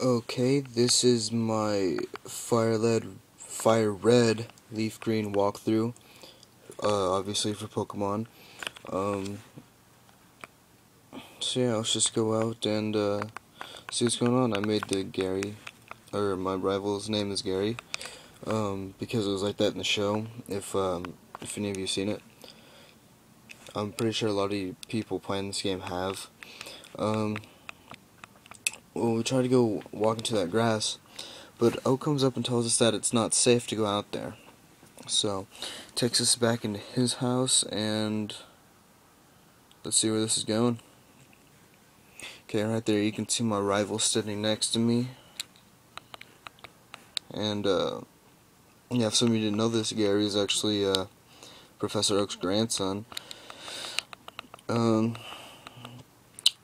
Okay, this is my Firered Leafgreen walkthrough, obviously for Pokemon. Um, so yeah, let's just go out and see what's going on. I made the Gary, or my rival's name is Gary, because it was like that in the show, if any of you seen it. I'm pretty sure a lot of you people playing this game have. Um, well, we try to go walk into that grass, but Oak comes up and tells us that it's not safe to go out there. So, takes us back into his house, and let's see where this is going. Okay, right there you can see my rival sitting next to me. And, yeah, if some of you didn't know this, Gary is actually Professor Oak's grandson.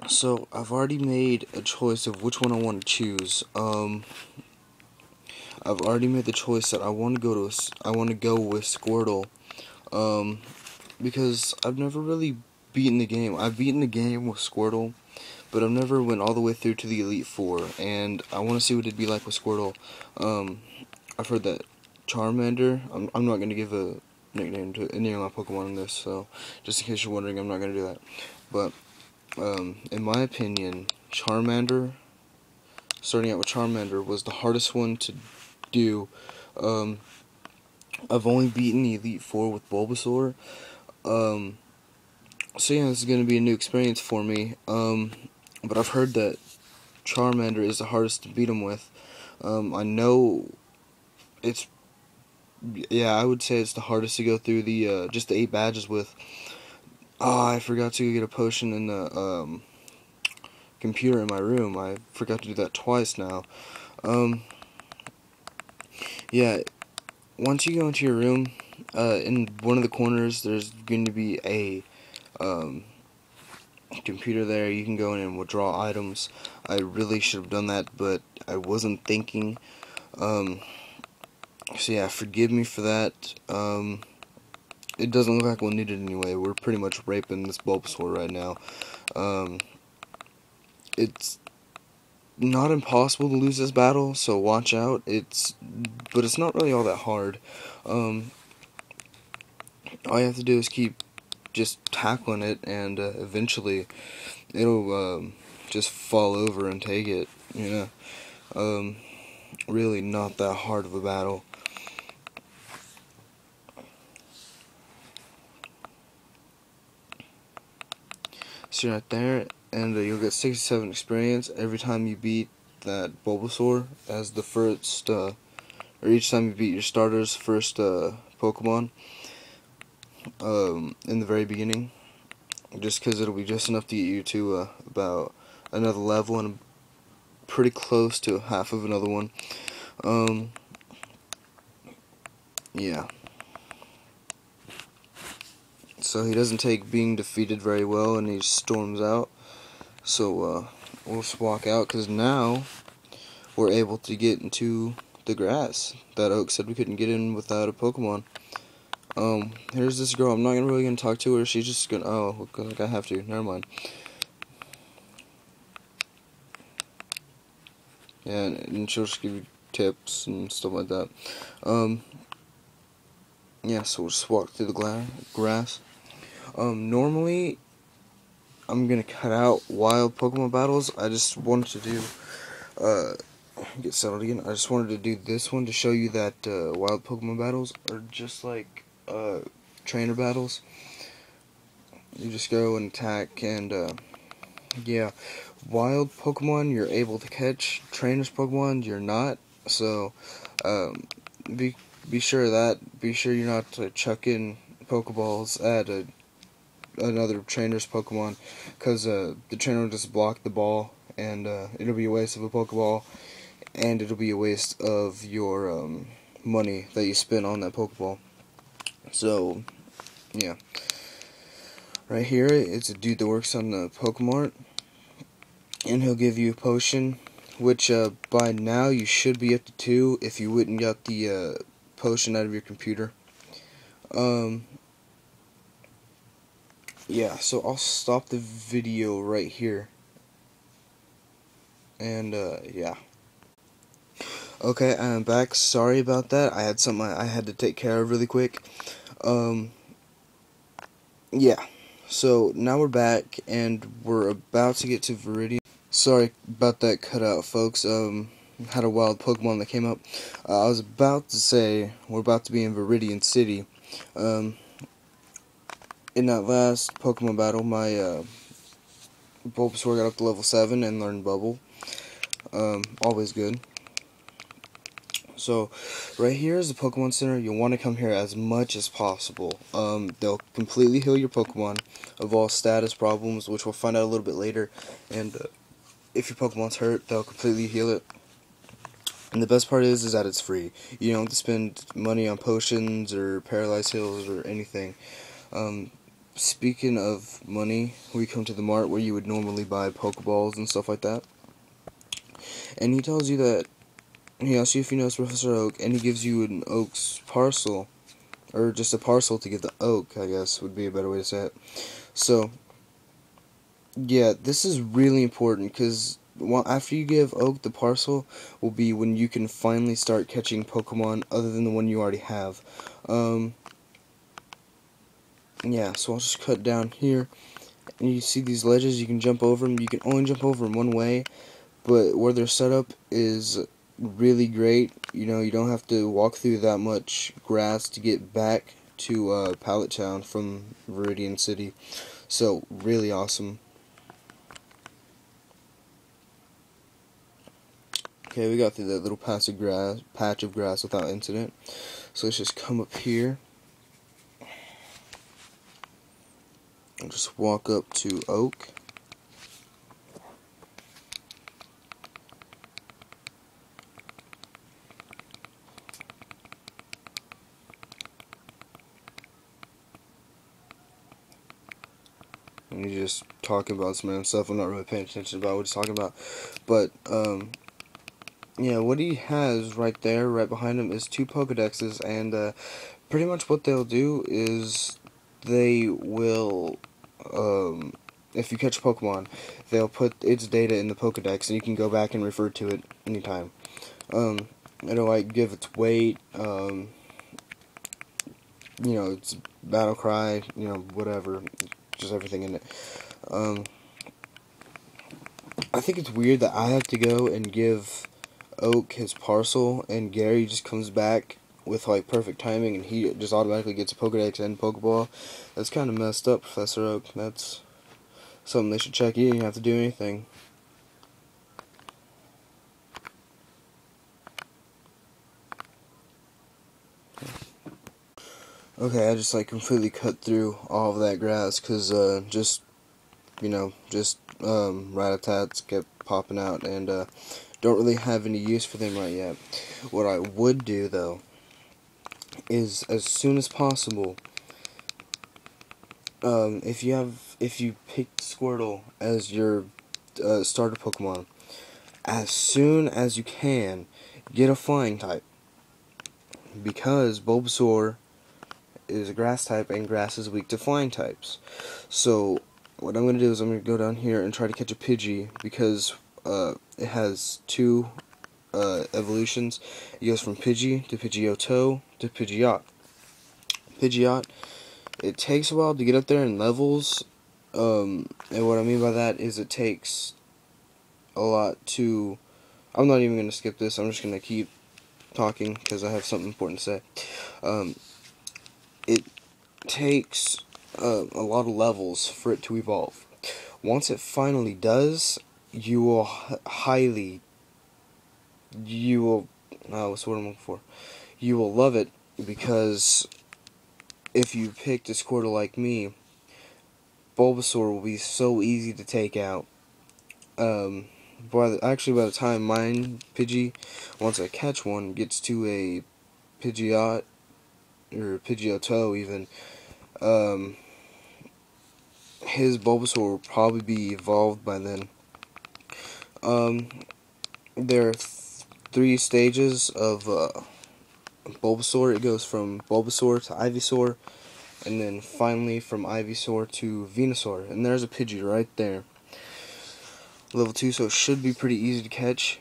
So, I've already made a choice of which one I want to choose. I've already made the choice that I want to go with Squirtle. Because I've never really beaten the game. I've beaten the game with Squirtle, but I've never went all the way through to the Elite Four, and I want to see what it'd be like with Squirtle. I've heard that Charmander, I'm not going to give a nickname to any of my Pokemon in this, so just in case you're wondering, I'm not going to do that. But, in my opinion, starting out with Charmander, was the hardest one to do. I've only beaten the Elite Four with Bulbasaur. So yeah, this is going to be a new experience for me. But I've heard that Charmander is the hardest to beat him with. I know it's, yeah, I would say it's the hardest to go through the, just the 8 badges with. Oh, I forgot to get a potion in the, computer in my room. I forgot to do that twice now. Yeah, once you go into your room, in one of the corners, there's going to be a, computer there. You can go in and withdraw items. I really should have done that, but I wasn't thinking. So yeah, forgive me for that. It doesn't look like we'll need it anyway. We're pretty much raping this Bulbasaur right now. It's not impossible to lose this battle, so watch out. But it's not really all that hard. All you have to do is keep just tackling it, and eventually it'll just fall over and take it. Really not that hard of a battle. So right there, and you'll get 67 experience every time you beat that Bulbasaur as the first, or each time you beat your starter's first Pokemon in the very beginning. Just because it'll be just enough to get you to about another level and pretty close to half of another one. Yeah. So he doesn't take being defeated very well, and he storms out. So we'll just walk out, because now we're able to get into the grass that Oak said we couldn't get in without a Pokemon. Here's this girl. I'm not really gonna talk to her. She's just gonna. Oh, look like I have to. Never mind. Yeah, and she'll just give you tips and stuff like that. Yeah, so we'll just walk through the grass. Normally, I'm gonna cut out wild Pokemon battles. I just wanted to do, get settled again. I just wanted to do this one to show you that wild Pokemon battles are just like trainer battles. You just go and attack, and yeah, wild Pokemon you're able to catch. Trainers Pokemon you're not. So be sure of that. Be sure you're not chucking Pokeballs at another trainer's Pokemon, because the trainer will just block the ball, and it'll be a waste of a Pokeball, and it'll be a waste of your money that you spent on that Pokeball. So, yeah. Right here, it's a dude that works on the Pokemart, and he'll give you a potion, which by now you should be up to 2 if you wouldn't got the potion out of your computer. Yeah, so I'll stop the video right here. And, yeah. Okay, I'm back. Sorry about that. I had something I had to take care of really quick. Um, yeah. So now we're back, and we're about to get to Viridian. Sorry about that cutout, folks. Had a wild Pokemon that came up. I was about to say we're about to be in Viridian City. Um, in that last Pokemon battle, my Bulbasaur got up to level 7 and learned Bubble. Always good. So, right here is the Pokemon Center. You'll want to come here as much as possible. They'll completely heal your Pokemon of all status problems, which we'll find out a little bit later. And if your Pokemon's hurt, they'll completely heal it. And the best part is that it's free. You don't have to spend money on potions or paralyzed heals or anything. Speaking of money, we come to the mart where you would normally buy Pokeballs and stuff like that. And he tells you that he asks you if you know Professor Oak, and he gives you an Oak's parcel, or just a parcel to give the Oak, I guess, would be a better way to say it. So, yeah, this is really important, because after you give Oak the parcel, will be when you can finally start catching Pokemon other than the one you already have. Yeah, so I'll just cut down here, and you see these ledges, you can jump over them. You can only jump over them one way, but where they're set up is really great. You know, you don't have to walk through that much grass to get back to Pallet Town from Viridian City. So, really awesome. Okay, we got through that little patch of grass without incident. So let's just come up here and just walk up to Oak. And he's just talking about some random stuff. I'm not really paying attention about what he's talking about. But, yeah, what he has right there, right behind him, is 2 Pokedexes. And pretty much what they'll do is they will, if you catch a Pokemon, they'll put its data in the Pokedex, and you can go back and refer to it anytime. It'll, like, give its weight, you know, its battle cry, you know, whatever, just everything in it. I think it's weird that I have to go and give Oak his parcel, and Gary just comes back with, like, perfect timing, and he just automatically gets a Pokedex and Pokeball. That's kind of messed up, Professor Oak. That's something they should check. You didn't have to do anything. Okay, I just, like, completely cut through all of that grass, because, just, you know, Rattatats kept popping out, and, don't really have any use for them right yet. What I would do, though, is as soon as possible, if you picked Squirtle as your starter Pokemon, as soon as you can, get a flying type, because Bulbasaur is a grass type, and grass is weak to flying types. So what I'm going to do is I'm going to go down here and try to catch a Pidgey, because it has 2 evolutions. It goes from Pidgey to Pidgeotto to Pidgeot. Pidgeot, it takes a while to get up there in levels, and what I mean by that is it takes a lot to... I'm not even going to skip this, I'm just going to keep talking, because I have something important to say. It takes a lot of levels for it to evolve. Once it finally does, you will what's the word I'm looking for? You will love it, because if you picked a Squirtle like me, Bulbasaur will be so easy to take out. By the time mine Pidgey, once I catch one, gets to a Pidgeot or Pidgeotto even, his Bulbasaur will probably be evolved by then. There are 3 stages of Bulbasaur. It goes from Bulbasaur to Ivysaur, and then finally from Ivysaur to Venusaur. And there's a Pidgey right there. Level 2, so it should be pretty easy to catch.